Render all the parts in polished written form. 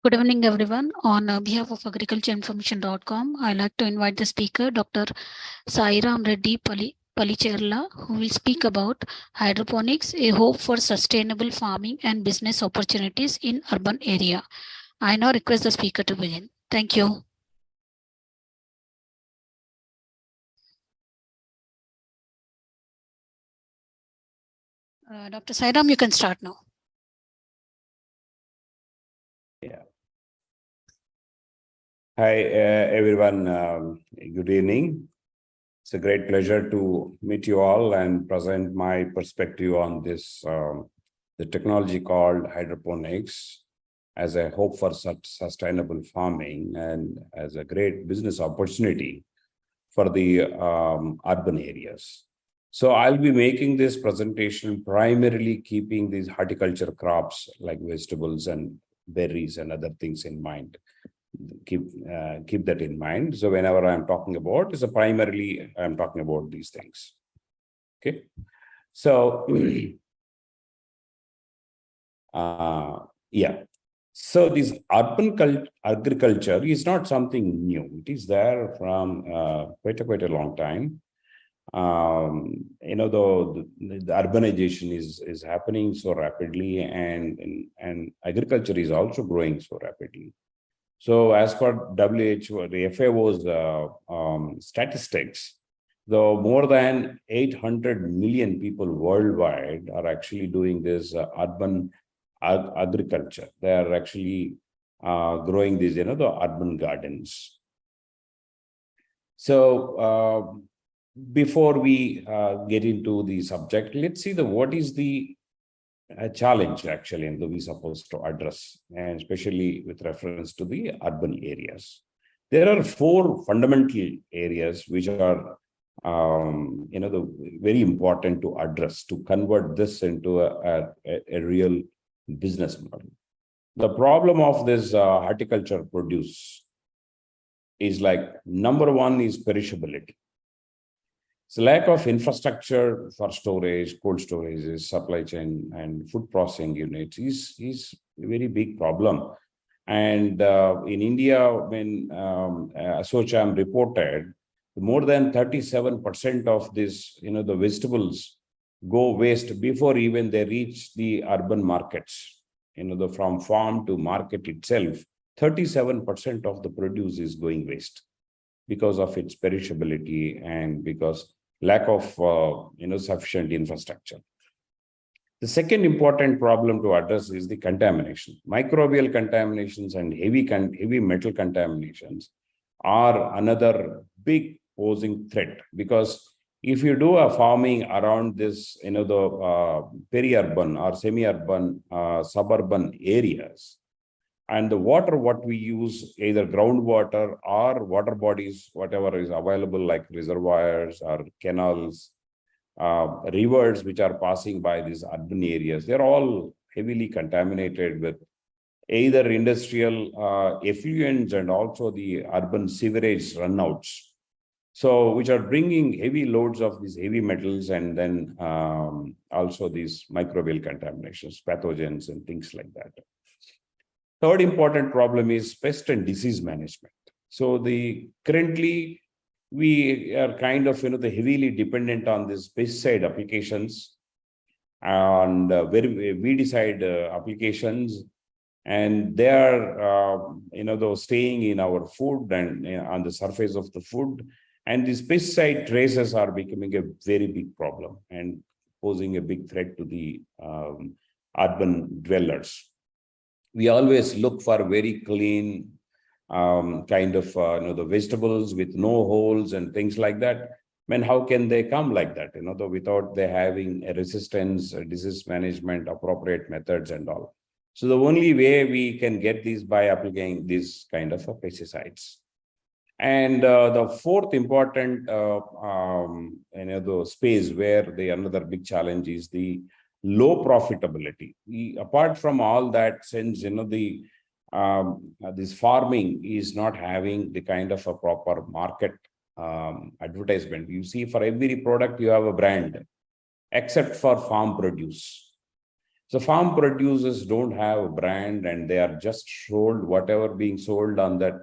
Good evening, everyone. On behalf of agricultureinformation.com, I'd like to invite the speaker, Dr. Sairam Reddy Palicherla, who will speak about hydroponics, a hope for sustainable farming and business opportunities in urban area. I now request the speaker to begin. Thank you. Dr. Sairam, you can start now. Yeah. Hi, everyone. Good evening. It's a great pleasure to meet you all and present my perspective on this, the technology called hydroponics as a hope for such sustainable farming and as a great business opportunity for the urban areas. So I'll be making this presentation primarily keeping these horticulture crops like vegetables and berries and other things in mind. Keep that in mind. So whenever I'm talking about, is primarily I'm talking about these things. Okay. So yeah. So this urban agriculture is not something new. It is there from quite a long time. The urbanization is happening so rapidly, and agriculture is also growing so rapidly. So as per WHO, the FAO's statistics, though more than 800 million people worldwide are actually doing this urban agriculture. They are actually growing these, the urban gardens. So before we get into the subject, let's see what is the challenge actually and we supposed to address, and especially with reference to the urban areas. There are four fundamental areas which are very important to address to convert this into a real business model. The problem of this horticulture produce is like, number one is perishability. So lack of infrastructure for storage, cold storage, supply chain, and food processing units is a very big problem. And in India, when Associam reported, more than 37% of this, the vegetables go waste before even they reach the urban markets. From farm to market itself, 37% of the produce is going waste because of its perishability and because lack of sufficient infrastructure. The second important problem to address is the contamination. Microbial contaminations and heavy metal contaminations are another big posing threat, because if you do a farming around this, the peri-urban or semi-urban suburban areas, and the water what we use, either groundwater or water bodies, whatever is available, like reservoirs or canals, rivers which are passing by these urban areas, they're all heavily contaminated with either industrial effluents and also the urban sewerage runouts. So which are bringing heavy loads of these heavy metals, and then also these microbial contaminations, pathogens and things like that. Third important problem is pest and disease management. So currently we are kind of heavily dependent on these pesticide applications and weedicide applications, and they are staying in our food and on the surface of the food. And these pesticide traces are becoming a very big problem and posing a big threat to the urban dwellers. We always look for very clean kind of the vegetables with no holes and things like that. I mean, how can they come like that, without they having a resistance, disease management, appropriate methods and all. So the only way we can get these by applying these kind of pesticides. And the fourth important the space where another big challenge is the low profitability. Apart from all that, since this farming is not having the kind of a proper market advertisement. You see, for every product you have a brand, except for farm produce. So farm producers don't have a brand, and they are just sold whatever being sold on that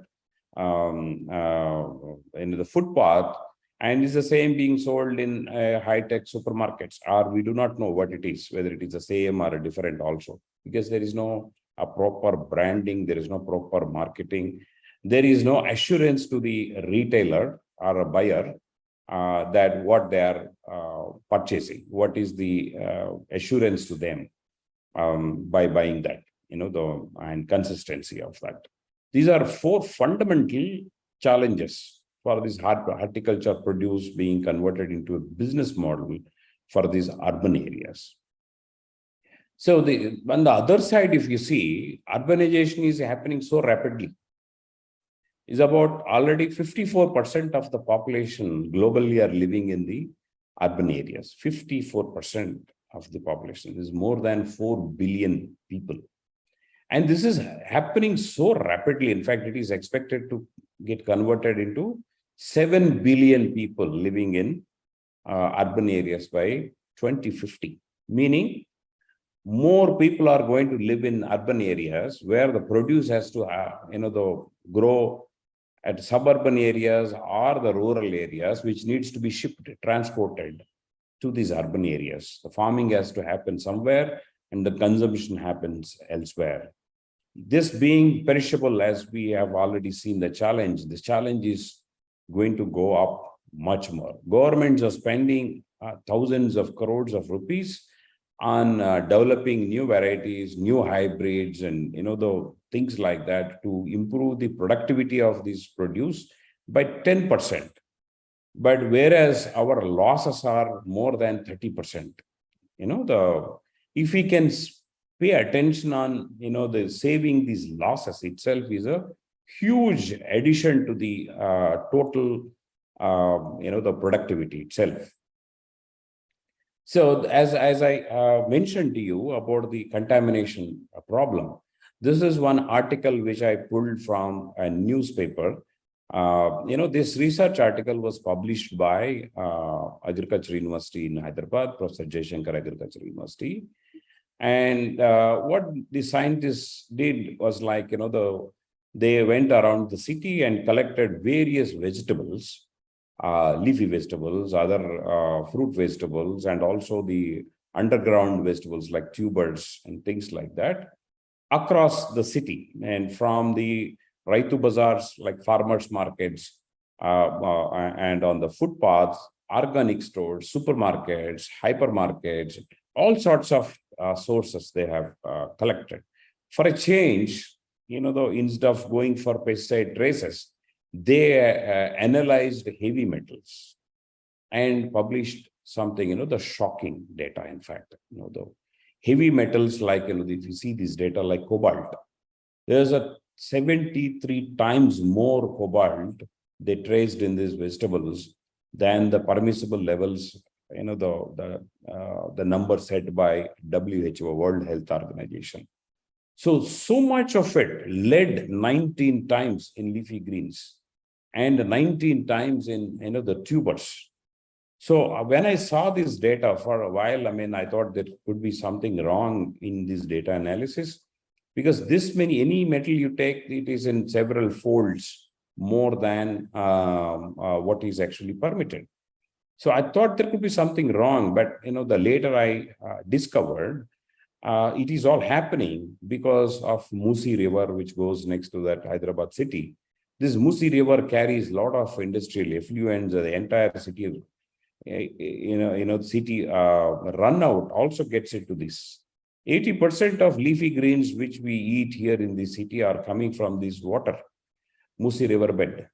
in the footpath, and is the same being sold in high-tech supermarkets, or we do not know what it is, whether it is the same or a different also, because there is no a proper branding, there is no proper marketing, there is no assurance to the retailer or a buyer that what they are purchasing, what is the assurance to them by buying that, and consistency of that. These are four fundamental challenges for this horticulture produce being converted into a business model for these urban areas. So on the other side, if you see, urbanization is happening so rapidly. Is about already 54% of the population globally are living in the urban areas. 54% of the population is more than 4 billion people. And this is happening so rapidly. In fact, it is expected to get converted into 7 billion people living in urban areas by 2050, meaning more people are going to live in urban areas where the produce has to grow at suburban areas or the rural areas, which needs to be shipped, transported to these urban areas. The farming has to happen somewhere and the consumption happens elsewhere. This being perishable, as we have already seen the challenge, this challenge is going to go up much more. Governments are spending thousands of crores of rupees on developing new varieties, new hybrids, and the things like that to improve the productivity of this produce by 10%. But whereas our losses are more than 30%, if we can pay attention on the saving these losses itself is a huge addition to the total the productivity itself. So as I mentioned to you about the contamination problem, this is one article which I pulled from a newspaper. This research article was published by Agriculture University in Hyderabad, Professor Jaishankar Agriculture University. And what the scientists did was they went around the city and collected various vegetables, leafy vegetables, other fruit vegetables, and also the underground vegetables like tubers and things like that across the city. And from the Raitu bazaars, like farmers markets, and on the footpaths, organic stores, supermarkets, hypermarkets, all sorts of sources they have collected. For a change, instead of going for pesticide traces, they analyzed heavy metals and published something, the shocking data. In fact, the heavy metals like, if you see this data like cobalt, there's a 73 times more cobalt they traced in these vegetables than the permissible levels, the number set by WHO, World Health Organization. So much of it, lead 19 times in leafy greens and 19 times in the tubers. So when I saw this data for a while, I thought there could be something wrong in this data analysis, because any metal you take, it is in several folds more than what is actually permitted. So I thought there could be something wrong, but the later I discovered it is all happening because of Musi River, which goes next to that Hyderabad city. This Musi River carries a lot of industrial effluents. The entire city, city run out also gets into this. 80% of leafy greens which we eat here in the city are coming from this water, Musi River bed.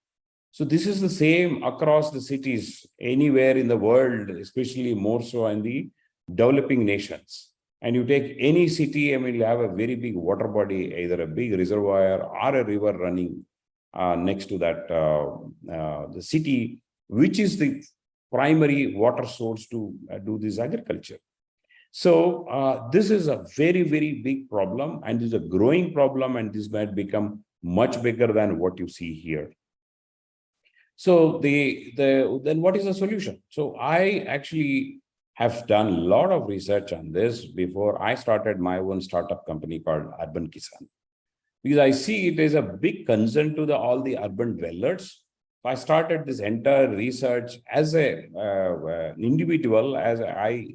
So this is the same across the cities anywhere in the world, especially more so in the developing nations. And you take any city, you have a very big water body, either a big reservoir or a river running next to that the city, which is the primary water source to do this agriculture. So this is a very, very big problem, and this is a growing problem, and this might become much bigger than what you see here. So then what is the solution? So I actually have done a lot of research on this before I started my own startup company called Urban Kisan. Because I see it is a big concern to all the urban dwellers. I started this entire research as an individual, as I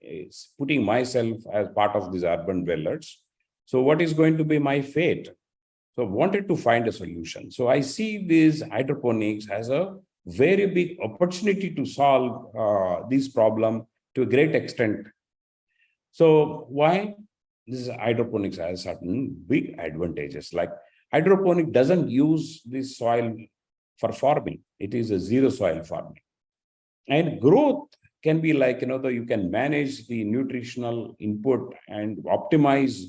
is putting myself as part of these urban dwellers. So what is going to be my fate? So I wanted to find a solution. So I see this hydroponics as a very big opportunity to solve this problem to a great extent. So why? This hydroponics has certain big advantages. Like hydroponic doesn't use this soil for farming. It is a zero soil farming. And growth can be like, you can manage the nutritional input and optimize,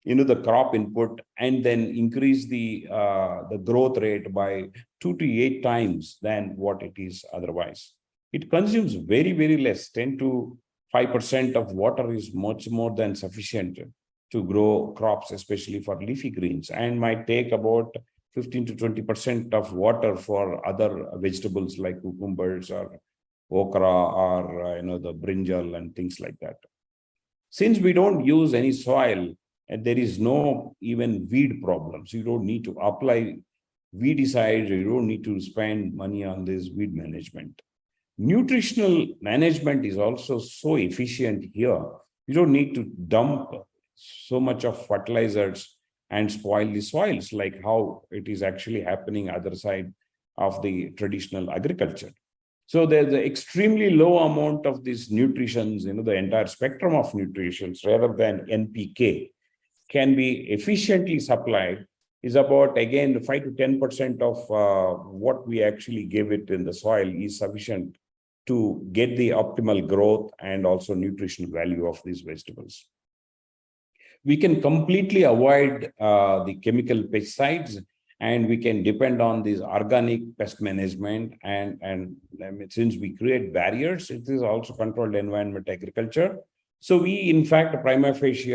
the crop input, and then increase the growth rate by 2 to 8 times than what it is otherwise. It consumes very, very less, 10 to 5% of water is much more than sufficient to grow crops, especially for leafy greens, and might take about 15 to 20% of water for other vegetables like cucumbers or okra or the brinjal and things like that. Since we don't use any soil and there is no even weed problems, you don't need to apply weedicide, you don't need to spend money on this weed management. Nutritional management is also so efficient here. You don't need to dump so much of fertilizers and spoil the soils like how it is actually happening other side of the traditional agriculture. So there's an extremely low amount of these nutrients, the entire spectrum of nutrients rather than NPK can be efficiently supplied is about, again, 5 to 10% of what we actually give it in the soil is sufficient to get the optimal growth and also nutritional value of these vegetables. We can completely avoid the chemical pesticides, and we can depend on this organic pest management. And since we create barriers, it is also controlled environment agriculture. So we, in fact, prima facie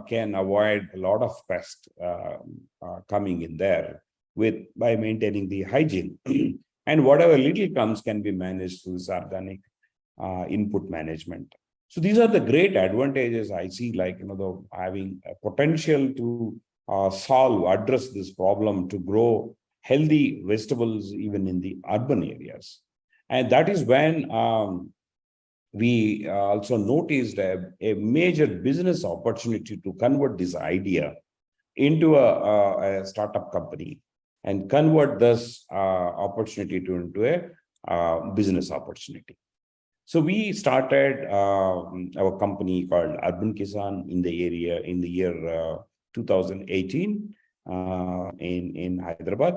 can avoid a lot of pests coming in there by maintaining the hygiene. And whatever little comes can be managed through this organic input management. So these are the great advantages I see, like, having a potential to address this problem, to grow healthy vegetables even in the urban areas. And that is when we also noticed a major business opportunity to convert this idea into a startup company and convert this opportunity into a business opportunity. So we started our company called Urban Kisan in the year 2018 in Hyderabad.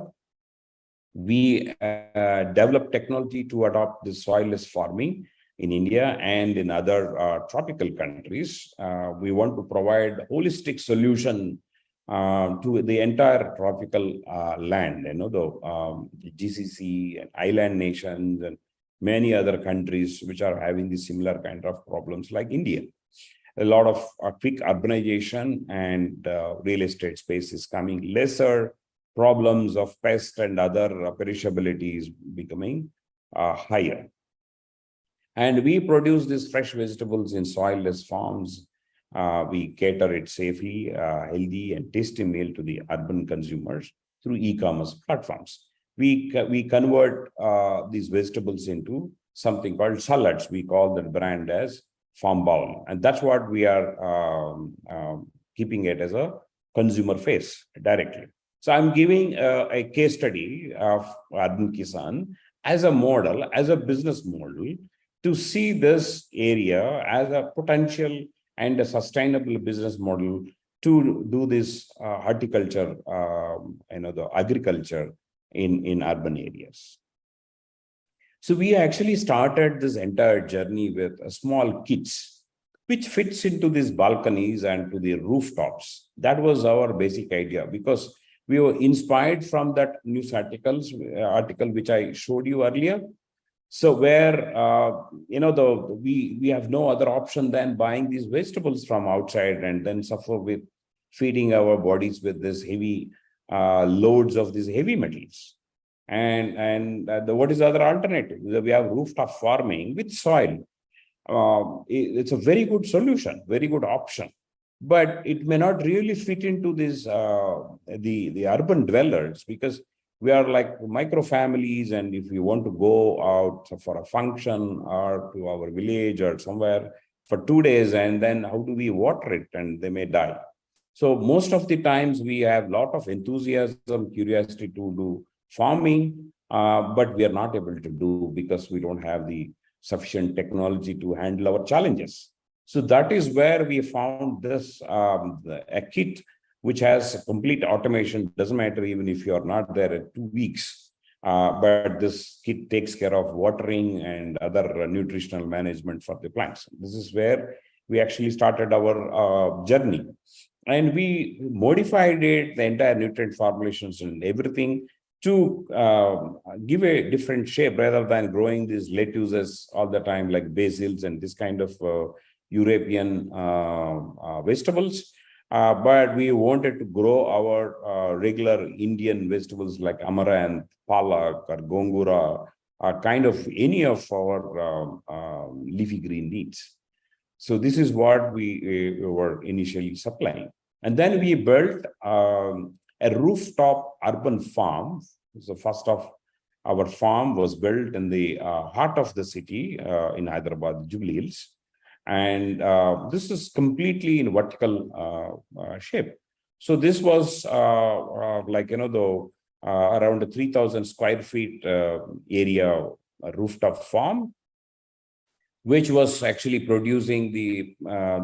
We developed technology to adopt this soilless farming in India and in other tropical countries. We want to provide a holistic solution to the entire tropical land, the GCC and island nations and many other countries which are having the similar kind of problems like India. A lot of quick urbanization and real estate space is coming, lesser problems of pest and other perishability is becoming higher. And we produce these fresh vegetables in soilless farms. We cater it safely, healthy and tasty meal to the urban consumers through e-commerce platforms. We convert these vegetables into something called salads. We call the brand as Farm Bowl. And that's what we are keeping it as a consumer face directly. So I'm giving a case study of Urban Kisan as a model, as a business model, to see this area as a potential and a sustainable business model to do this horticulture, the agriculture in urban areas. So we actually started this entire journey with a small kits, which fits into these balconies and to the rooftops. That was our basic idea, because we were inspired from that news article which I showed you earlier. So where, we have no other option than buying these vegetables from outside and then suffer with feeding our bodies with this heavy loads of these heavy metals. And what is the other alternative? We have rooftop farming with soil. it's a very good solution, very good option, but it may not really fit into this the urban dwellers, because we are like micro families, and if we want to go out for a function or to our village or somewhere for 2 days, and then how do we water it, and they may die. So most of the times we have a lot of enthusiasm, curiosity to do farming, but we are not able to do because we don't have the sufficient technology to handle our challenges. So that is where we found this a kit which has complete automation. Doesn't matter even if you are not there at 2 weeks, but this kit takes care of watering and other nutritional management for the plants. This is where we actually started our journey. And we modified it, the entire nutrient formulations and everything, to give a different shape, rather than growing these lettuces all the time, like basils and this kind of European vegetables. But we wanted to grow our regular Indian vegetables like amaranth, palak, or gongura, kind of any of our leafy green needs. So this is what we were initially supplying. And then we built a rooftop urban farm. So first of our farm was built in the heart of the city in Hyderabad, Jubilee Hills. And this is completely in vertical shape. So this was like, the around 3,000 square feet area rooftop farm, which was actually producing the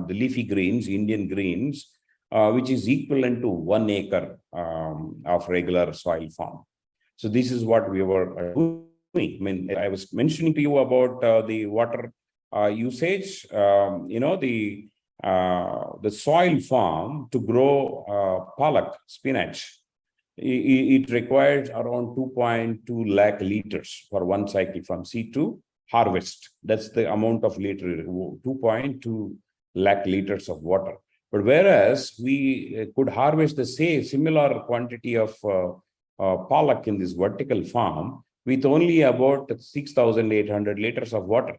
leafy greens, Indian greens, which is equivalent to 1 acre of regular soil farm. So this is what we were doing. I mean, I was mentioning to you about the water usage. The soil farm to grow palak, spinach, it requires around 2.2 lakh liters for one cycle from seed to harvest. That's the amount of liter, 2.2 lakh liters of water. But whereas we could harvest the same similar quantity of palak in this vertical farm with only about 6,800 liters of water.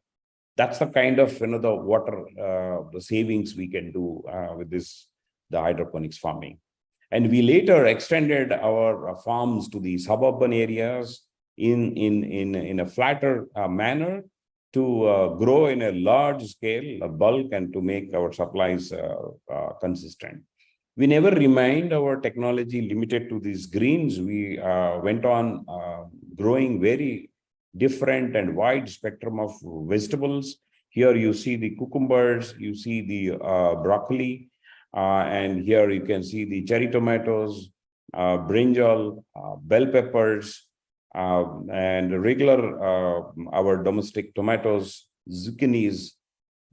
That's the kind of the water the savings we can do with the hydroponics farming. And we later extended our farms to the suburban areas in a flatter manner to grow in a large scale, a bulk, and to make our supplies consistent. We never remained our technology limited to these greens. We went on growing very different and wide spectrum of vegetables. Here you see the cucumbers, you see the broccoli, and here you can see the cherry tomatoes, brinjal, bell peppers, and regular our domestic tomatoes, zucchinis,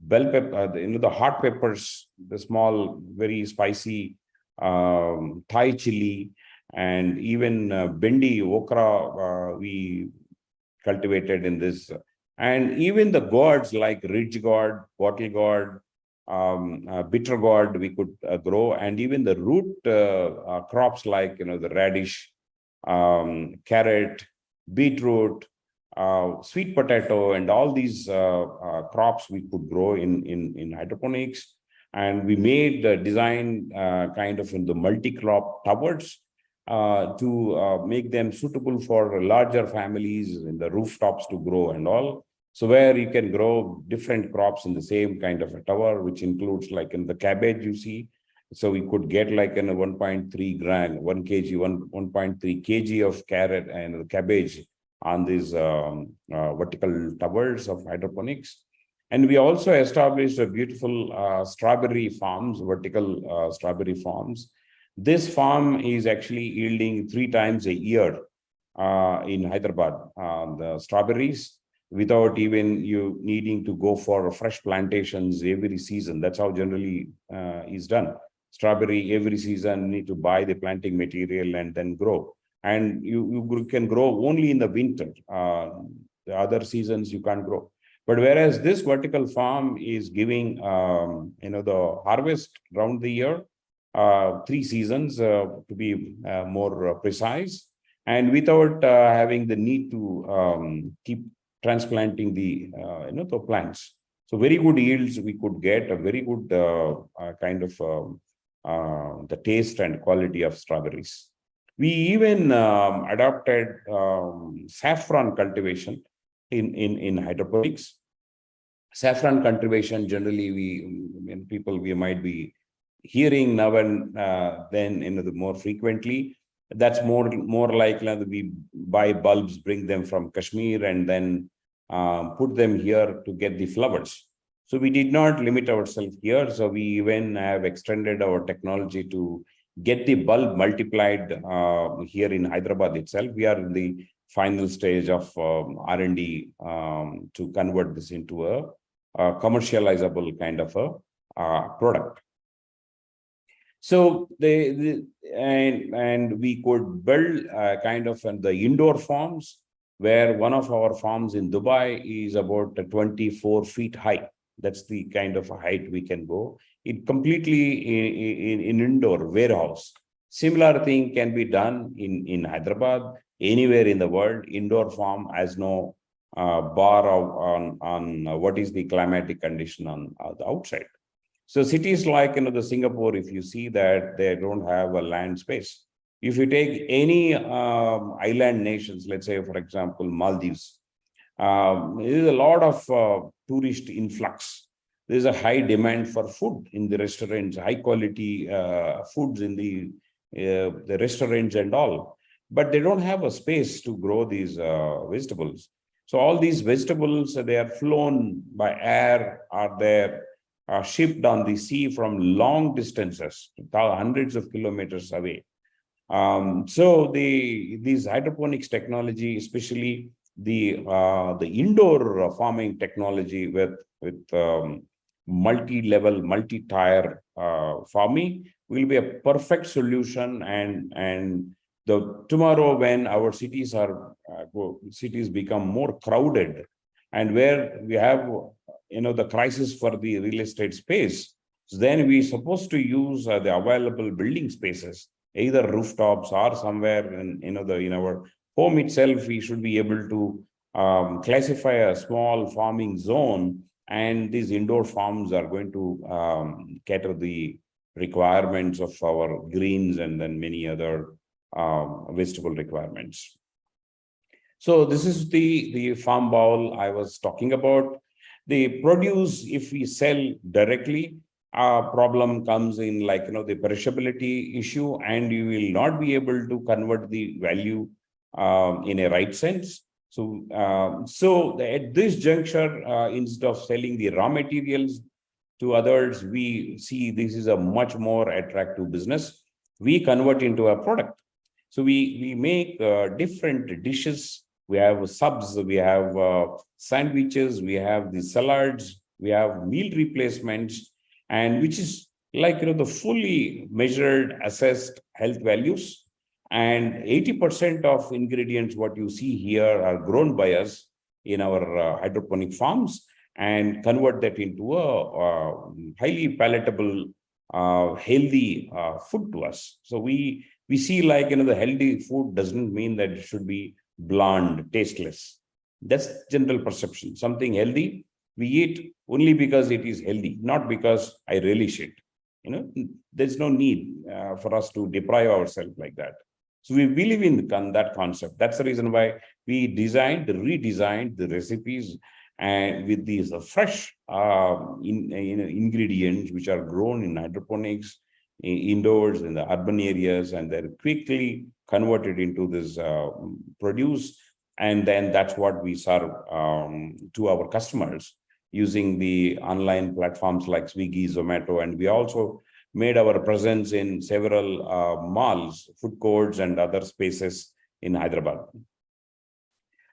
bell pepper, the hot peppers, the small, very spicy Thai chili, and even bendi, okra, we cultivated in this. And even the gourds like ridge gourd, bottle gourd, bitter gourd we could grow, and even the root crops like the radish, carrot, beetroot, sweet potato, and all these crops we could grow in hydroponics. And we made the design kind of in the multi-crop towers to make them suitable for larger families in the rooftops to grow and all. So where you can grow different crops in the same kind of a tower, which includes like in the cabbage you see. So we could get like in a 1.3 gram, 1 kg, 1.3 kg of carrot and cabbage on these vertical towers of hydroponics. And we also established a beautiful strawberry farms, vertical strawberry farms. This farm is actually yielding 3 times a year in Hyderabad, the strawberries, without even you needing to go for fresh plantations every season. That's how generally is done. Strawberry every season, you need to buy the planting material and then grow. And you can grow only in the winter. The other seasons you can't grow. But whereas this vertical farm is giving the harvest around the year, 3 seasons to be more precise, and without having the need to keep transplanting the plants. So very good yields, we could get a very good kind of the taste and quality of strawberries. We even adopted saffron cultivation in hydroponics. Saffron cultivation, generally, we might be hearing now and then, the more frequently. That's more like we buy bulbs, bring them from Kashmir, and then put them here to get the flowers. So we did not limit ourselves here. So we even have extended our technology to get the bulb multiplied here in Hyderabad itself. We are in the final stage of R&D to convert this into a commercializable kind of a product. So and we could build kind of the indoor farms, where one of our farms in Dubai is about 24 feet high. That's the kind of height we can go. It completely in indoor warehouse. Similar thing can be done in Hyderabad, anywhere in the world. Indoor farm has no bar on what is the climatic condition on the outside. So cities like the Singapore, if you see that they don't have a land space. If you take any island nations, let's say for example Maldives, there is a lot of tourist influx. There is a high demand for food in the restaurants, high quality foods in the restaurants and all, but they don't have a space to grow these vegetables. So all these vegetables, they are flown by air, or they're shipped on the sea from long distances, hundreds of kilometers away. So these hydroponics technology, especially the indoor farming technology with multi-level, multi-tier farming, will be a perfect solution. And the tomorrow, when our cities become more crowded, and where we have the crisis for the real estate space, then we're supposed to use the available building spaces, either rooftops or somewhere in our home itself. We should be able to classify a small farming zone, and these indoor farms are going to cater the requirements of our greens and then many other vegetable requirements. So this is the farm bowl I was talking about. The produce, if we sell directly, problem comes in the perishability issue, and you will not be able to convert the value in a right sense. So, at this juncture, instead of selling the raw materials to others, we see this is a much more attractive business. We convert into a product. So we make different dishes. We have subs, we have sandwiches, we have the salads, we have meal replacements, and which is the fully measured, assessed health values. And 80% of ingredients, what you see here, are grown by us in our hydroponic farms, and convert that into a highly palatable, healthy food to us. So we see the healthy food doesn't mean that it should be bland, tasteless. That's general perception. Something healthy, we eat only because it is healthy, not because I relish it. There's no need for us to deprive ourselves like that. So we believe in that concept. That's the reason why we redesigned the recipes, and with these fresh ingredients which are grown in hydroponics, indoors in the urban areas, and they're quickly converted into this produce. And then that's what we serve to our customers using the online platforms like Swiggy, Zomato, and we also made our presence in several malls, food courts, and other spaces in Hyderabad.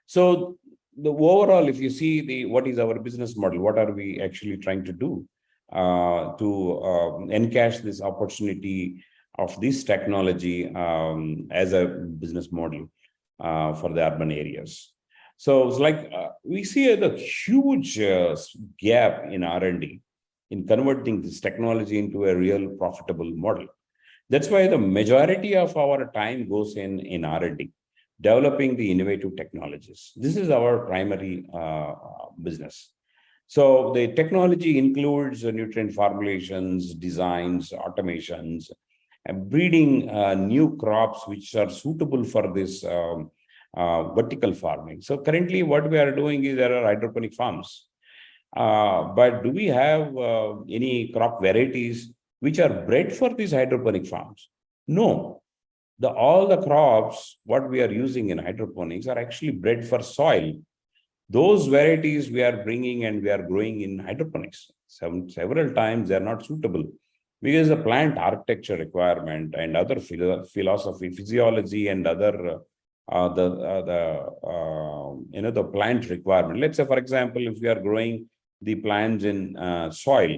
So the overall, if you see what is our business model, what are we actually trying to do to encash this opportunity of this technology as a business model for the urban areas. So it's we see a huge gap in R&D in converting this technology into a real profitable model. That's why the majority of our time goes in R&D, developing the innovative technologies. This is our primary business. So the technology includes nutrient formulations, designs, automations, and breeding new crops which are suitable for this vertical farming. So currently what we are doing is there are hydroponic farms. But do we have any crop varieties which are bred for these hydroponic farms? No. All the crops, what we are using in hydroponics are actually bred for soil. Those varieties we are bringing and we are growing in hydroponics. Several times they are not suitable because the plant architecture requirement and other philosophy, physiology, and other the plant requirement. Let's say, for example, if we are growing the plants in soil.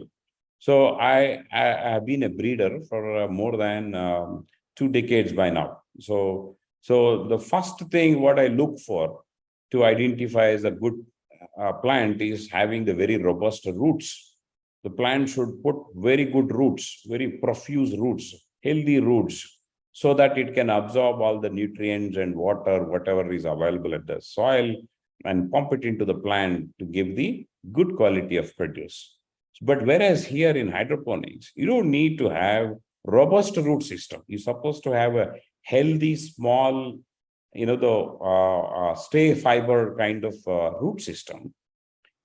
So I have been a breeder for more than 2 decades by now. So the first thing what I look for to identify as a good plant is having the very robust roots. The plant should put very good roots, very profuse roots, healthy roots, so that it can absorb all the nutrients and water, whatever is available at the soil, and pump it into the plant to give the good quality of produce. But whereas here in hydroponics, you don't need to have robust root system. You're supposed to have a healthy, small, the stay fiber kind of root system.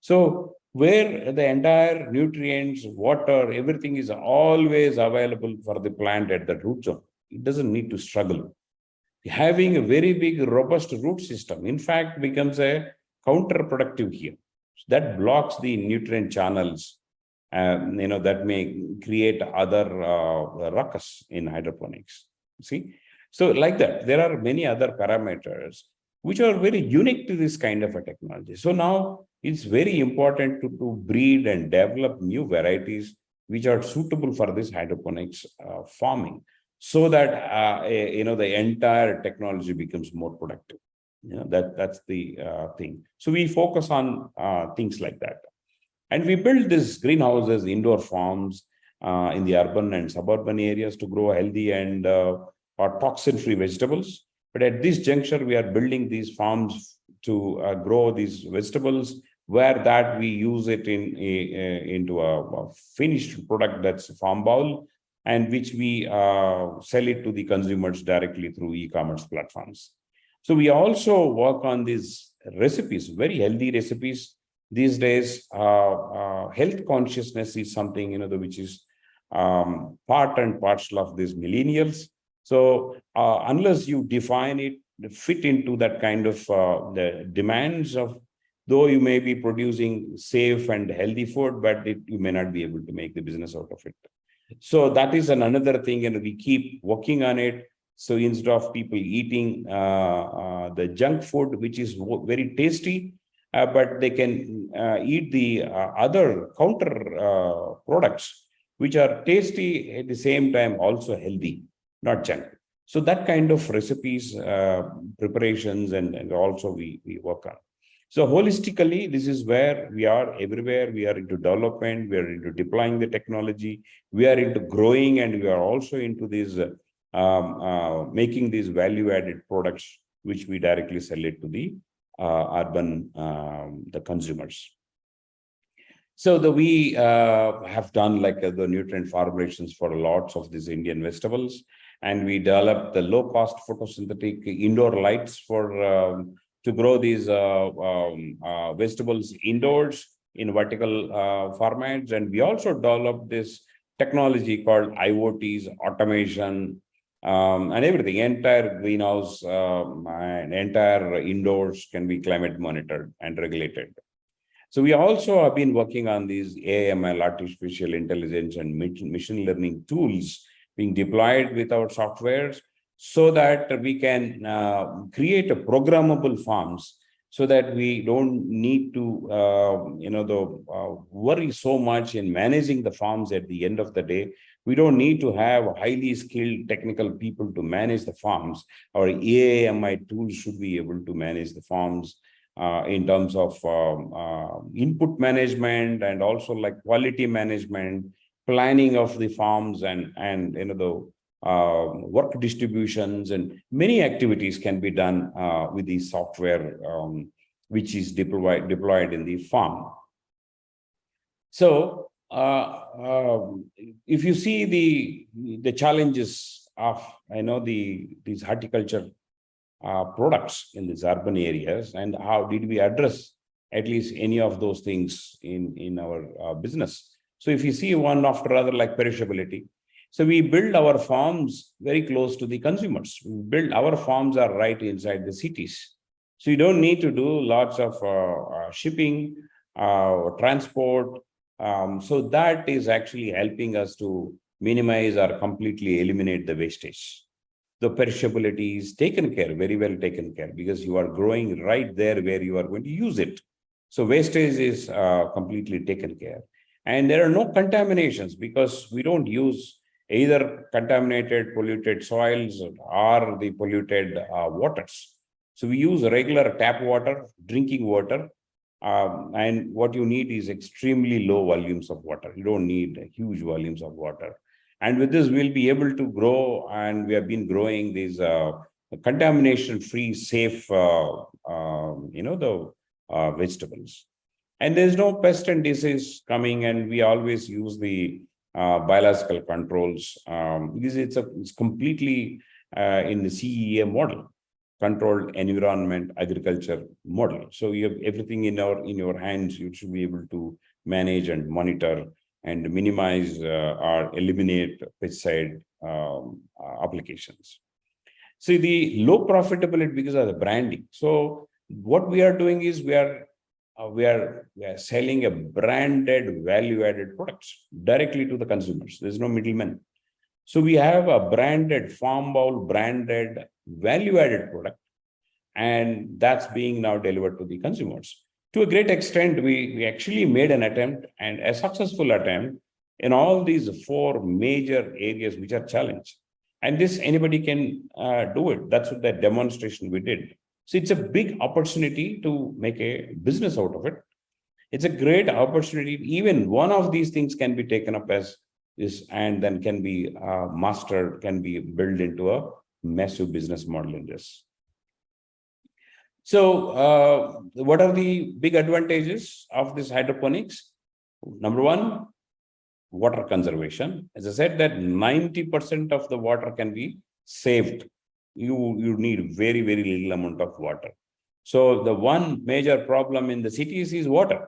So where the entire nutrients, water, everything is always available for the plant at the root zone. It doesn't need to struggle. Having a very big, robust root system, in fact, becomes a counterproductive here. That blocks the nutrient channels, that may create other ruckus in hydroponics. See? So like that, there are many other parameters which are very unique to this kind of a technology. So now it's very important to breed and develop new varieties which are suitable for this hydroponics farming, so that the entire technology becomes more productive. That's the thing. So we focus on things like that. And we build these greenhouses, indoor farms in the urban and suburban areas to grow healthy and or toxin-free vegetables. But at this juncture, we are building these farms to grow these vegetables, where that we use it into a finished product that's a farm bowl, and which we sell it to the consumers directly through e-commerce platforms. So we also work on these recipes, very healthy recipes. These days, health consciousness is something, which is part and parcel of these millennials. So unless you define it, fit into that kind of the demands of, though you may be producing safe and healthy food, but you may not be able to make the business out of it. So that is another thing, and we keep working on it. So instead of people eating the junk food, which is very tasty, but they can eat the other counter products, which are tasty at the same time also healthy, not junk. So that kind of recipes, preparations, and also we work on. So holistically, this is where we are everywhere. We are into development, we are into deploying the technology, we are into growing, and we are also into these making these value-added products, which we directly sell it to the urban the consumers. So we have done like the nutrient formulations for lots of these Indian vegetables, and we developed the low-cost photosynthetic indoor lights for to grow these vegetables indoors in vertical formats. And we also developed this technology called IoTs, automation, and everything. Entire greenhouse and entire indoors can be climate monitored and regulated. So we also have been working on these AML, artificial intelligence, and machine learning tools being deployed with our softwares, so that we can create a programmable farms, so that we don't need to worry so much in managing the farms. At the end of the day, we don't need to have highly skilled technical people to manage the farms. Our AMI tools should be able to manage the farms in terms of input management, and also like quality management, planning of the farms, and the work distributions, and many activities can be done with the software which is deployed in the farm. So if you see the challenges of these horticulture products in these urban areas, and how did we address at least any of those things in our business. So if you see one after other, like perishability, so we build our farms very close to the consumers. We build our farms are right inside the cities, so you don't need to do lots of shipping, transport. So that is actually helping us to minimize or completely eliminate the wastage. The perishability is taken care, very well taken care, because you are growing right there where you are going to use it. So wastage is completely taken care. And there are no contaminations, because we don't use either contaminated, polluted soils or the polluted waters. So we use regular tap water, drinking water, and what you need is extremely low volumes of water. You don't need huge volumes of water. And with this, we'll be able to grow, and we have been growing these contamination-free, safe, vegetables. And there's no pest and disease coming, and we always use the biological controls, because it's completely in the CEA model, controlled environment agriculture model. So you have everything in your hands. You should be able to manage and monitor and minimize or eliminate pesticide applications. See, the low profitability because of the branding. So what we are doing is we are selling a branded value-added products directly to the consumers. There's no middleman. So we have a branded farm bowl, branded value-added product, and that's being now delivered to the consumers. To a great extent, we actually made an attempt, and a successful attempt, in all these 4 major areas which are challenged. And this, anybody can do it. That's what the demonstration we did. So it's a big opportunity to make a business out of it. It's a great opportunity. Even one of these things can be taken up as this, and then can be mastered, can be built into a massive business model in this. So what are the big advantages of this hydroponics? Number one, water conservation. As I said, that 90% of the water can be saved. You need very, very little amount of water. So the one major problem in the cities is water.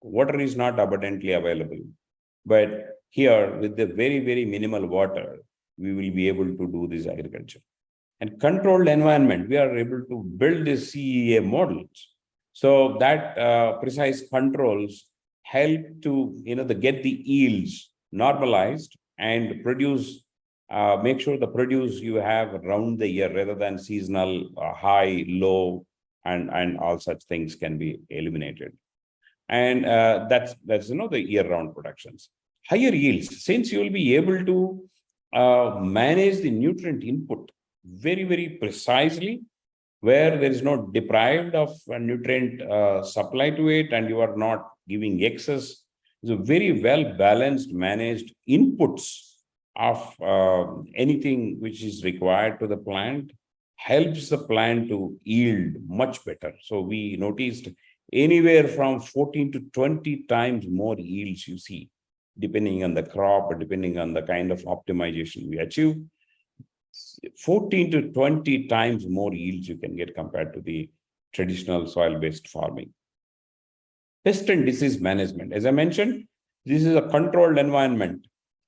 Water is not abundantly available. But here, with the very, very minimal water, we will be able to do this agriculture. And controlled environment, we are able to build these CEA models. So that precise controls help to get the yields normalized and produce, make sure the produce you have around the year rather than seasonal, high, low, and all such things can be eliminated. And that's the year-round productions. Higher yields, since you will be able to manage the nutrient input very, very precisely, where there is no deprived of nutrient supply to it, and you are not giving excess. It's a very well balanced, managed inputs of anything which is required to the plant, helps the plant to yield much better. So we noticed anywhere from 14 to 20 times more yields you see, depending on the crop or depending on the kind of optimization we achieve. 14 to 20 times more yields you can get compared to the traditional soil-based farming. Pest and disease management. As I mentioned, this is a controlled environment,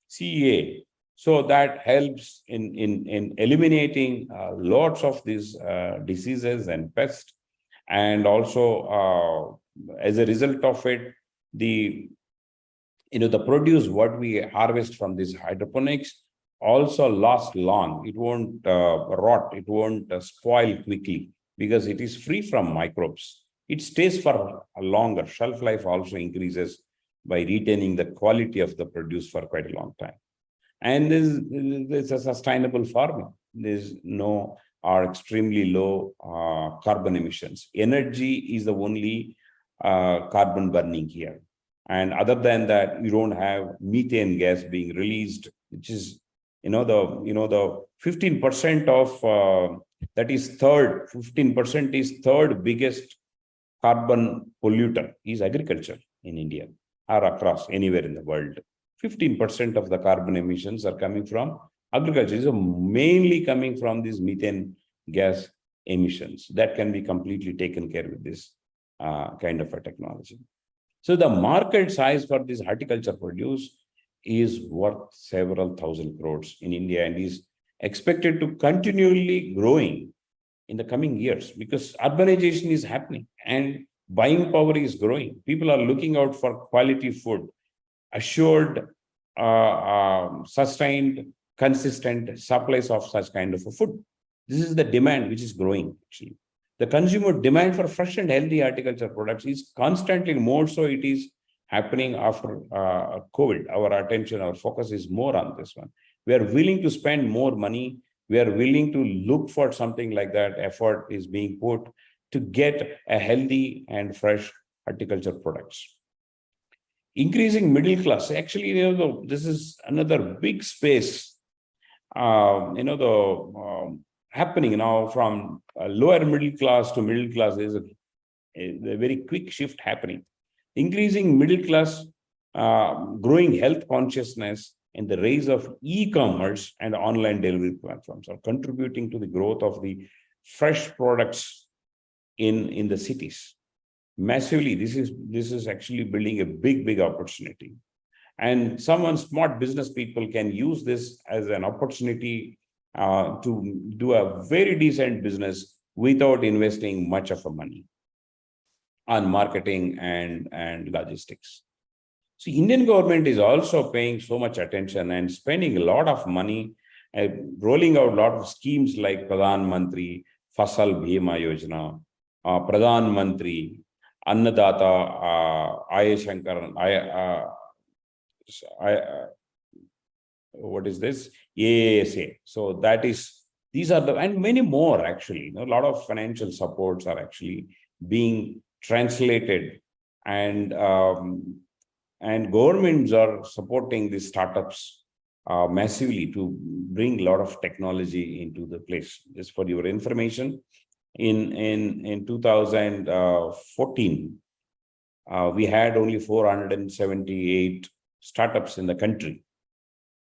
CEA. So that helps in eliminating lots of these diseases and pests. And also, as a result of it, the produce what we harvest from this hydroponics also lasts long. It won't rot, it won't spoil quickly because it is free from microbes. It stays for a longer. Shelf life also increases by retaining the quality of the produce for quite a long time. And this is a sustainable farming. There's no or extremely low carbon emissions. Energy is the only carbon burning here. And other than that, you don't have methane gas being released, which is the 15% of that is 15% is third biggest carbon polluter is agriculture in India. or across anywhere in the world. 15% of the carbon emissions are coming from agriculture. So mainly coming from these methane gas emissions that can be completely taken care with this kind of a technology. So the market size for this horticulture produce is worth several thousand crores in India and is expected to continually growing in the coming years because urbanization is happening and buying power is growing. People are looking out for quality food, assured, sustained, consistent supplies of such kind of a food. This is the demand which is growing actually. The consumer demand for fresh and healthy horticulture products is constantly more so it is happening after COVID. Our attention, our focus is more on this one. We are willing to spend more money. We are willing to look for something like that. Effort is being put to get a healthy and fresh horticulture products. Increasing middle class. Actually, this is another big space. Happening now from lower middle class to middle class is a very quick shift happening. Increasing middle class, growing health consciousness, and the rise of e-commerce and online delivery platforms are contributing to the growth of the fresh products in the cities. Massively, this is actually building a big opportunity. And some smart business people can use this as an opportunity to do a very decent business without investing much of a money on marketing and logistics. So Indian government is also paying so much attention and spending a lot of money, rolling out a lot of schemes like Pradhan Mantri Fasal Bhima Yojana, Pradhan Mantri Annadata Ayashankar, what is this? AASA. So that is, these are the, and many more actually. A lot of financial supports are actually being translated and governments are supporting these startups massively to bring a lot of technology into the place. Just for your information, in 2014, we had only 478 startups in the country.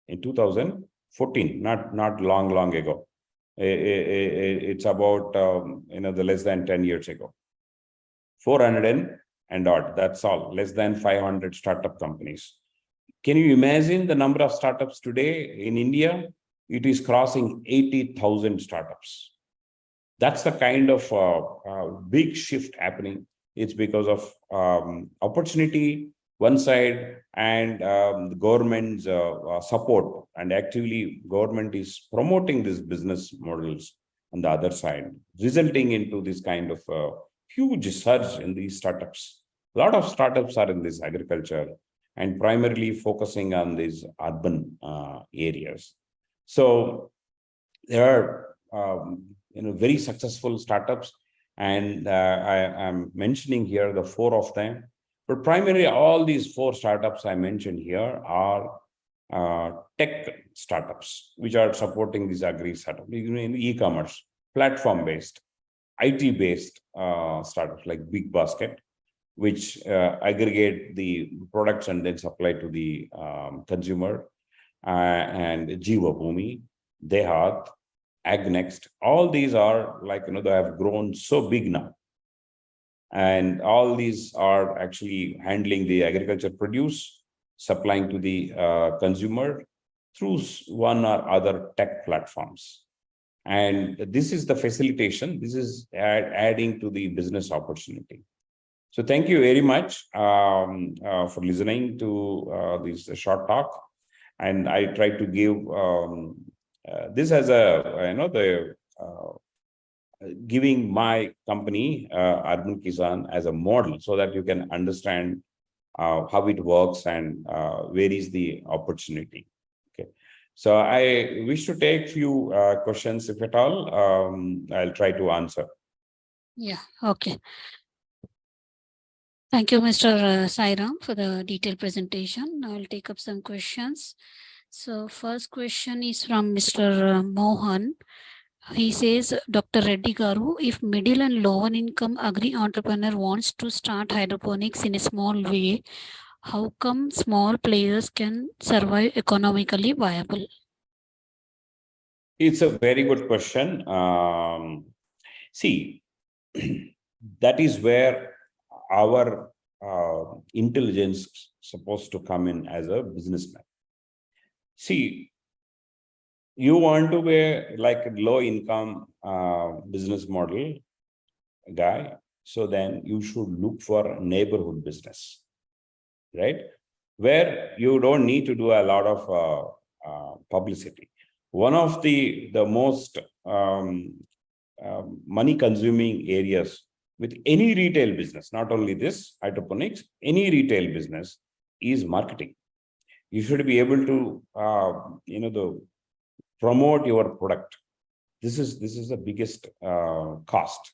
In 2014, not long ago. It's about the less than 10 years ago. 400 and odd, that's all, less than 500 startup companies. Can you imagine the number of startups today in India? It is crossing 80,000 startups. That's the kind of big shift happening. It's because of opportunity, one side, and the government's support, and actively government is promoting these business models on the other side, resulting into this kind of huge surge in these startups. A lot of startups are in this agriculture and primarily focusing on these urban areas. So there are very successful startups, and I am mentioning here the 4 of them. But primarily, all these 4 startups I mentioned here are tech startups, which are supporting these agri startups, e-commerce, platform-based, IT-based startups like Big Basket, which aggregate the products and then supply to the consumer, and Jiva Bhumi, Dehat, AgNext. All these are they have grown so big now. And all these are actually handling the agriculture produce, supplying to the consumer through one or other tech platforms. And this is the facilitation. This is adding to the business opportunity. So thank you very much for listening to this short talk. And I try to give this as giving my company, Urban Kisan, as a model so that you can understand how it works and where is the opportunity. Okay. So I wish to take few questions, if at all. I'll try to answer. Yeah, okay. Thank you, Mr. Sairam, for the detailed presentation. I'll take up some questions. So first question is from Mr. Mohan. He says, Dr. Reddy Garu, if middle and lower income agri entrepreneur wants to start hydroponics in a small way, How come small players can survive economically viable? It's a very good question. See, that is where our intelligence supposed to come in as a businessman. See, you want to be like a low income business model guy, so then you should look for neighborhood business, right? Where you don't need to do a lot of publicity. One of the most money consuming areas with any retail business, not only this hydroponics, any retail business, is marketing. You should be able to the promote your product. This is the biggest cost.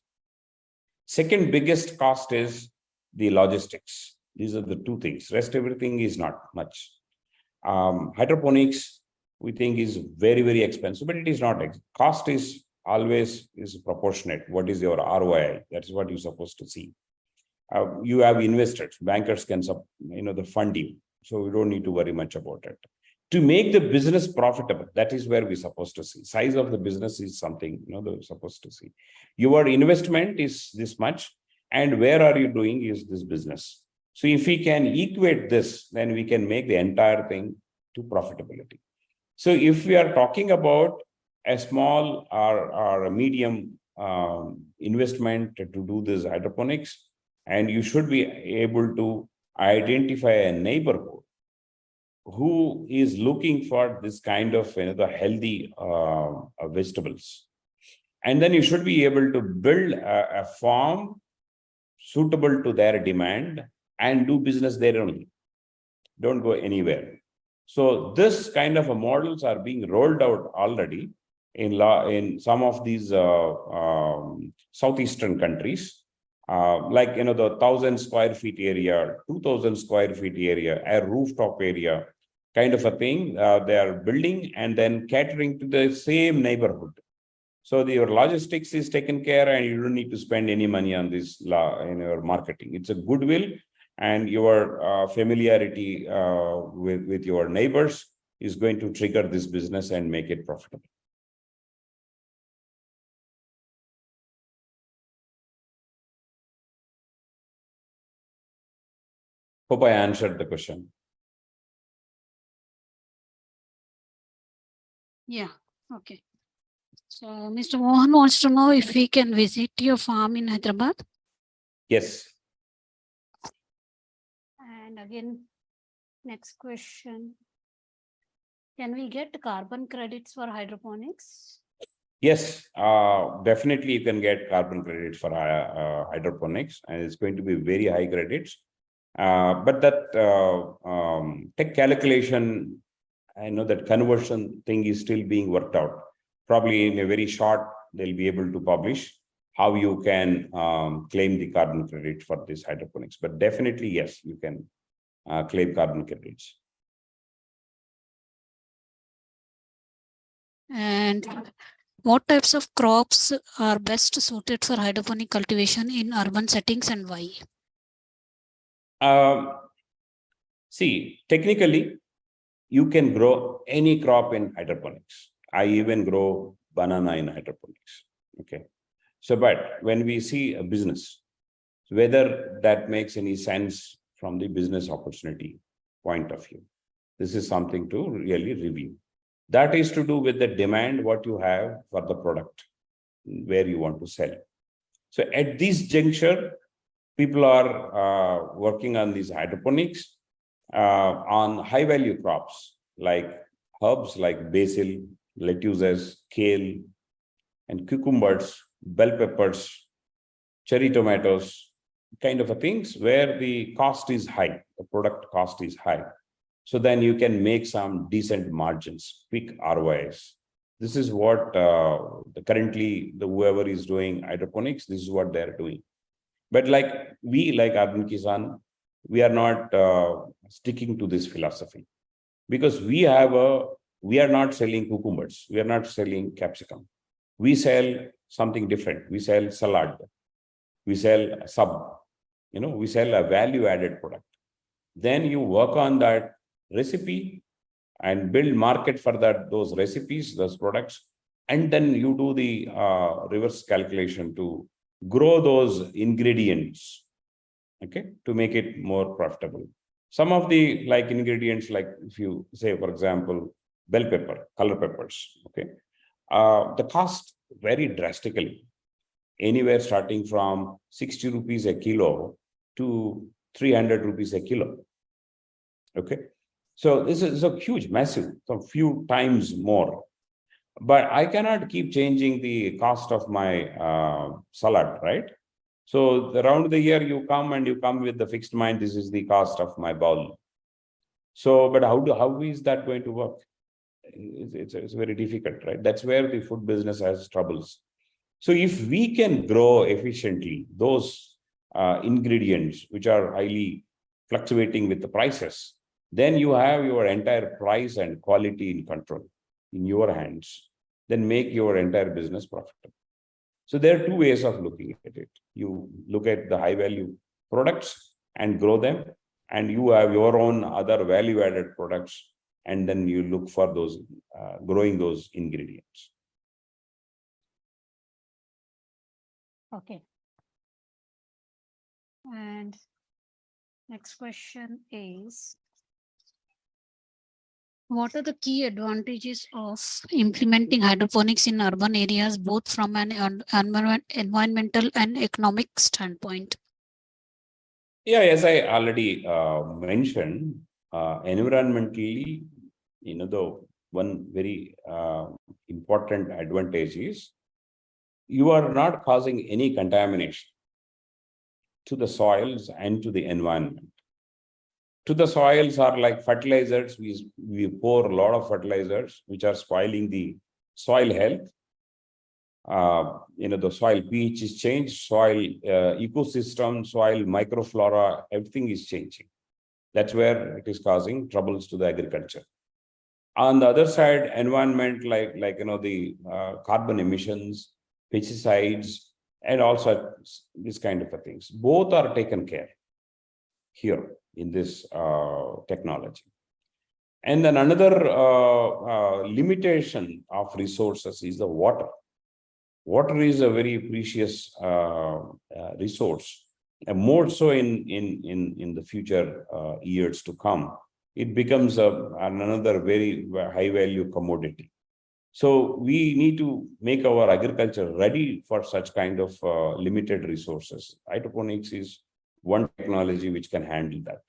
Second biggest cost is the logistics. These are the two things. Rest everything is not much. Hydroponics, we think, is very, very expensive, but it is not. Cost is always is proportionate. What is your ROI? That's what you're supposed to see. You have investors, bankers can fund you, so we don't need to worry much about it. To make the business profitable, that is where we're supposed to see. Size of the business is something they're supposed to see. Your investment is this much, and where are you doing is this business. So if we can equate this, then we can make the entire thing to profitability. So if we are talking about a small or a medium investment to do this hydroponics, and you should be able to identify a neighborhood who is looking for this kind of the healthy vegetables. And then you should be able to build a farm suitable to their demand and do business there only. Don't go anywhere. So this kind of models are being rolled out already in some of these southeastern countries. Like the 1,000 square feet area, 2,000 square feet area, a rooftop area, kind of a thing they are building and then catering to the same neighborhood. So your logistics is taken care and you don't need to spend any money on this in your marketing. It's a goodwill, and your familiarity with your neighbors is going to trigger this business and make it profitable. Hope I answered the question. Yeah, okay. So Mr. Mohan wants to know if we can visit your farm in Hyderabad. Yes. And again, next question. Can we get carbon credits for hydroponics? Yes, definitely you can get carbon credits for hydroponics, and it's going to be very high credits. But that tech calculation, I know that conversion thing is still being worked out. Probably in a very short, they'll be able to publish how you can claim the carbon credit for this hydroponics. But definitely, yes, you can claim carbon credits. And what types of crops are best suited for hydroponic cultivation in urban settings and why? See, technically, you can grow any crop in hydroponics. I even grow banana in hydroponics. Okay. So, but when we see a business, whether that makes any sense from the business opportunity point of view, this is something to really review. That is to do with the demand, what you have for the product, where you want to sell. So at this juncture, people are working on these hydroponics on high value crops like herbs like basil, lettuces, kale, and cucumbers, bell peppers, cherry tomatoes, kind of a things where the cost is high, the product cost is high. So then you can make some decent margins, quick ROIs. This is what currently whoever is doing hydroponics, this is what they're doing. But like Urban Kisan, we are not sticking to this philosophy, because we are not selling cucumbers, we are not selling capsicum. We sell something different. We sell salad, we sell we sell a value added product. Then you work on that recipe and build market for those recipes, those products. And then you do the reverse calculation to grow those ingredients, okay, to make it more profitable. Some of the ingredients, like if you say, for example, bell pepper, color peppers, okay, the cost vary drastically, anywhere starting from 60 rupees a kilo to 300 rupees a kilo. Okay. So this is a huge, massive, some few times more. But I cannot keep changing the cost of my salad, right? So around the year you come with the fixed mind, this is the cost of my bowl. So, but how is that going to work? It's very difficult, right? That's where the food business has troubles. So if we can grow efficiently those ingredients which are highly fluctuating with the prices, then you have your entire price and quality in control in your hands. Then make your entire business profitable. So there are two ways of looking at it. You look at the high value products and grow them, and you have your own other value added products, and then you look for those growing those ingredients. Okay. And next question is, what are the key advantages of implementing hydroponics in urban areas, both from an environmental and economic standpoint? Yeah, as I already mentioned, environmentally, the one very important advantage is you are not causing any contamination to the soils and to the environment. To the soils are like fertilizers. We pour a lot of fertilizers which are spoiling the soil health. The soil pH is changed, soil ecosystem, soil microflora, everything is changing. That's where it is causing troubles to the agriculture. On the other side, environment, the carbon emissions, pesticides, and also this kind of things, both are taken care here in this technology. And then another limitation of resources is the water. Water is a very precious resource, and more so in the future years to come. It becomes another very high value commodity. So we need to make our agriculture ready for such kind of limited resources. Hydroponics is one technology which can handle that.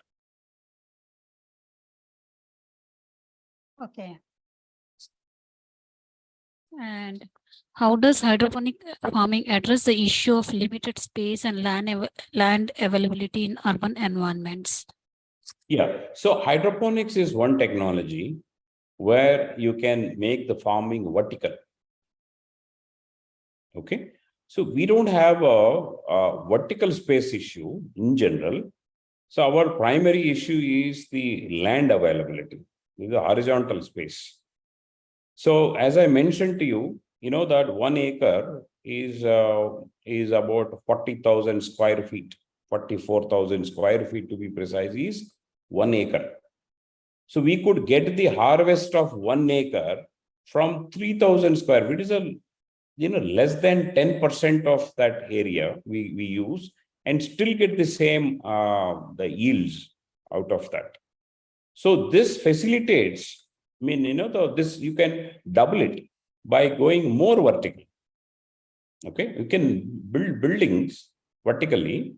Okay. And how does hydroponic farming address the issue of limited space and land availability in urban environments? Yeah, so hydroponics is one technology where you can make the farming vertical. Okay, so we don't have a vertical space issue in general. So our primary issue is the land availability, the horizontal space. So as I mentioned to you, that 1 acre is about 40,000 square feet, 44,000 square feet to be precise, is 1 acre. So we could get the harvest of 1 acre from 3,000 square feet. Is a less than 10% of that area we use, and still get the same the yields out of that. So this facilitates. This you can double it by going more vertical. Okay, you can build buildings vertically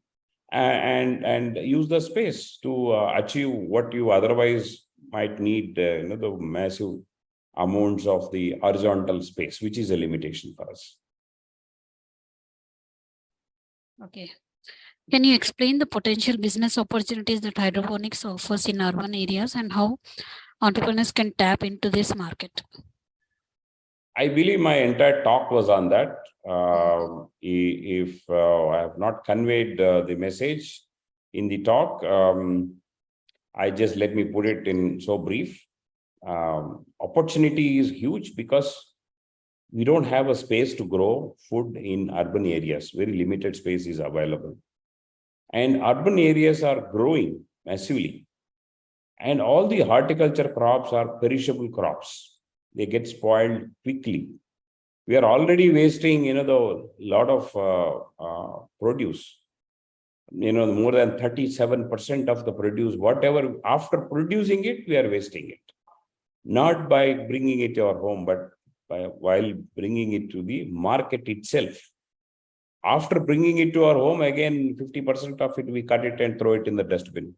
and use the space to achieve what you otherwise might need. The massive amounts of the horizontal space, which is a limitation for us. Okay. Can you explain the potential business opportunities that hydroponics offers in urban areas and how entrepreneurs can tap into this market? I believe my entire talk was on that. If I have not conveyed the message in the talk, let me put it in so brief. Opportunity is huge because we don't have a space to grow food in urban areas. Very limited space is available. And urban areas are growing massively. And all the horticulture crops are perishable crops. They get spoiled quickly. We are already wasting, the lot of produce. More than 37% of the produce, whatever, after producing it, we are wasting it. Not by bringing it to our home, but while bringing it to the market itself. After bringing it to our home, again, 50% of it, we cut it and throw it in the dustbin.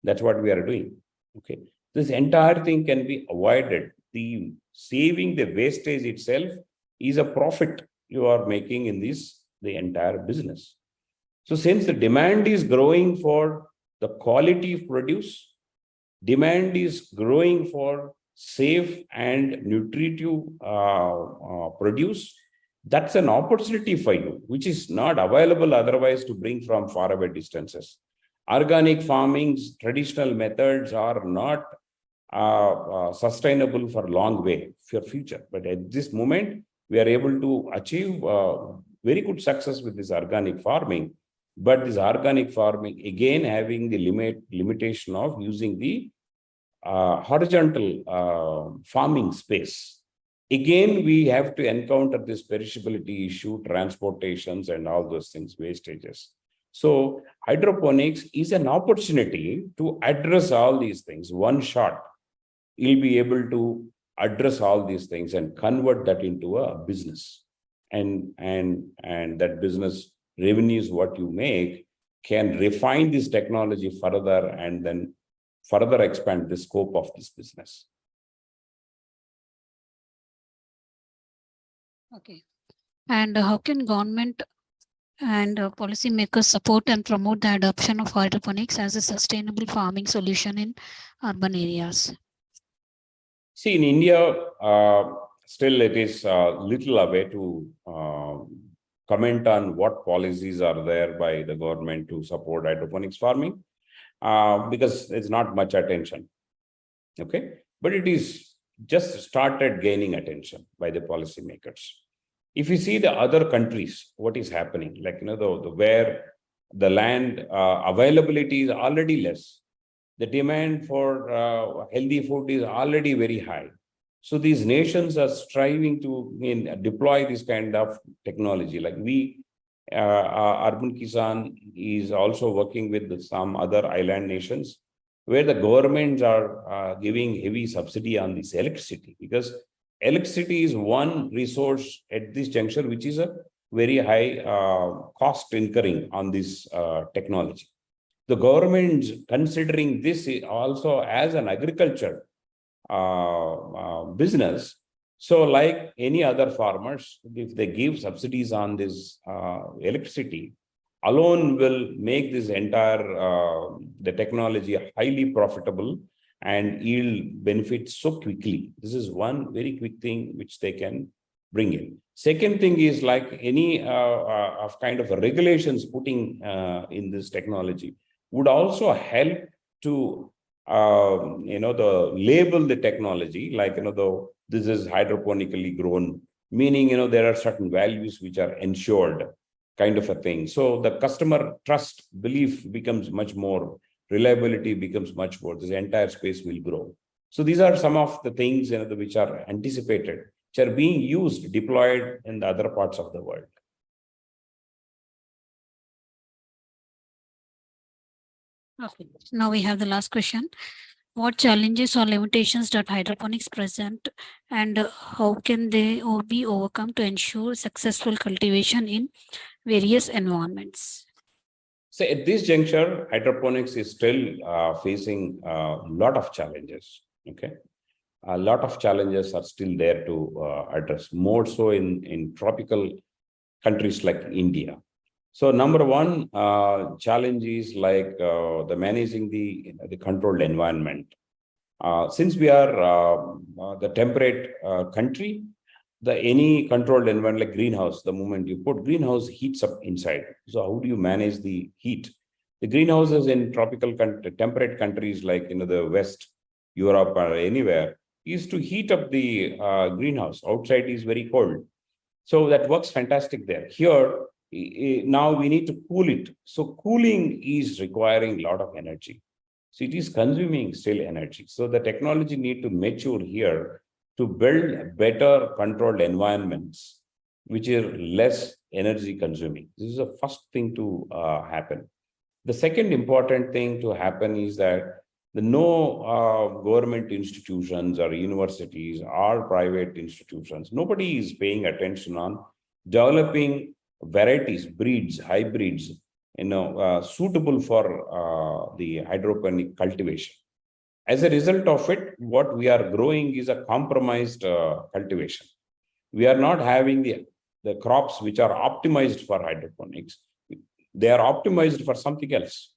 That's what we are doing. Okay. This entire thing can be avoided. The saving the wastage itself is a profit you are making in the entire business. So since the demand is growing for the quality of produce, demand is growing for safe and nutritive produce, that's an opportunity for you, which is not available otherwise to bring from faraway distances. Organic farming's traditional methods are not sustainable for long way for future. But at this moment, we are able to achieve very good success with this organic farming. But this organic farming, again, having the limitation of using the horizontal farming space. Again, we have to encounter this perishability issue, transportations, and all those things, wastages. So hydroponics is an opportunity to address all these things. One shot, you'll be able to address all these things and convert that into a business. And that business revenues, what you make, can refine this technology further and then further expand the scope of this business. Okay. And how can government and policymakers support and promote the adoption of hydroponics as a sustainable farming solution in urban areas? See, in India, still it is little away to comment on what policies are there by the government to support hydroponics farming, because there's not much attention. Okay, but it is just started gaining attention by the policymakers. If you see the other countries, what is happening, like where the land availability is already less, the demand for healthy food is already very high. So these nations are striving to deploy this kind of technology. Like Urban Kisan is also working with some other island nations, where the governments are giving heavy subsidy on this electricity, because electricity is one resource at this juncture which is a very high cost incurring on this technology. The government considering this also as an agriculture business. So like any other farmers, if they give subsidies on this electricity, alone will make this entire the technology highly profitable and yield benefits so quickly. This is one very quick thing which they can bring in. Second thing is like any of kind of regulations putting in this technology would also help to the label the technology, like this is hydroponically grown, meaning there are certain values which are ensured, kind of a thing. So the customer trust belief becomes much more, reliability becomes much more. This entire space will grow. So these are some of the things which are anticipated, which are being used, deployed in the other parts of the world. Okay. Now we have the last question. What challenges or limitations does hydroponics present, and how can they be overcome to ensure successful cultivation in various environments? So at this juncture, hydroponics is still facing a lot of challenges. Okay, a lot of challenges are still there to address, more so in tropical countries like India. So number one challenge is like the managing the controlled environment. Since we are the temperate country, any controlled environment like greenhouse, the moment you put greenhouse, heats up inside. So how do you manage the heat? The greenhouses in tropical temperate countries like the West, Europe, or anywhere, is to heat up the greenhouse. Outside is very cold. So that works fantastic there. Here, now we need to cool it. So cooling is requiring a lot of energy. So it is consuming still energy. So the technology need to mature here to build better controlled environments, which are less energy consuming. This is the first thing to happen. The second important thing to happen is that the no government institutions or universities or private institutions, nobody is paying attention on developing varieties, breeds, hybrids, suitable for the hydroponic cultivation. As a result of it, what we are growing is a compromised cultivation. We are not having the crops which are optimized for hydroponics. They are optimized for something else.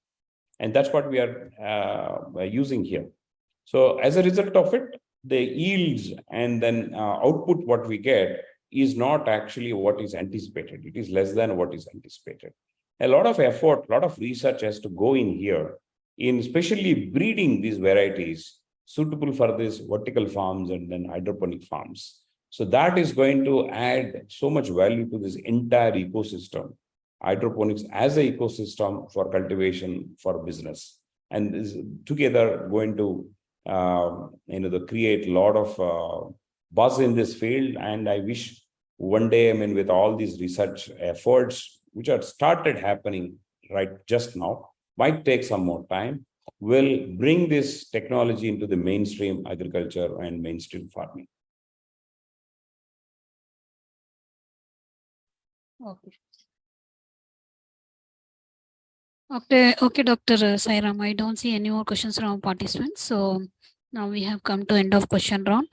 And that's what we are using here. So as a result of it, the yields and then output what we get is not actually what is anticipated. It is less than what is anticipated. A lot of effort, a lot of research has to go in here, in especially breeding these varieties suitable for these vertical farms and then hydroponic farms. So that is going to add so much value to this entire ecosystem. Hydroponics as an ecosystem for cultivation for business, and is together going to create a lot of buzz in this field. And I wish one day, with all these research efforts which are started happening right just now, might take some more time, will bring this technology into the mainstream agriculture and mainstream farming. Okay, Dr. Sairam, I don't see any more questions from participants. So now we have come to end of question round.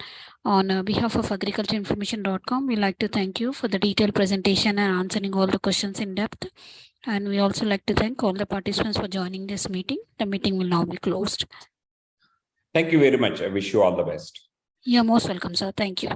On behalf of agricultureinformation.com, we like to thank you for the detailed presentation and answering all the questions in depth. And we also like to thank all the participants for joining this meeting. The meeting will now be closed. Thank you very much. I wish you all the best. You're most welcome, sir. Thank you.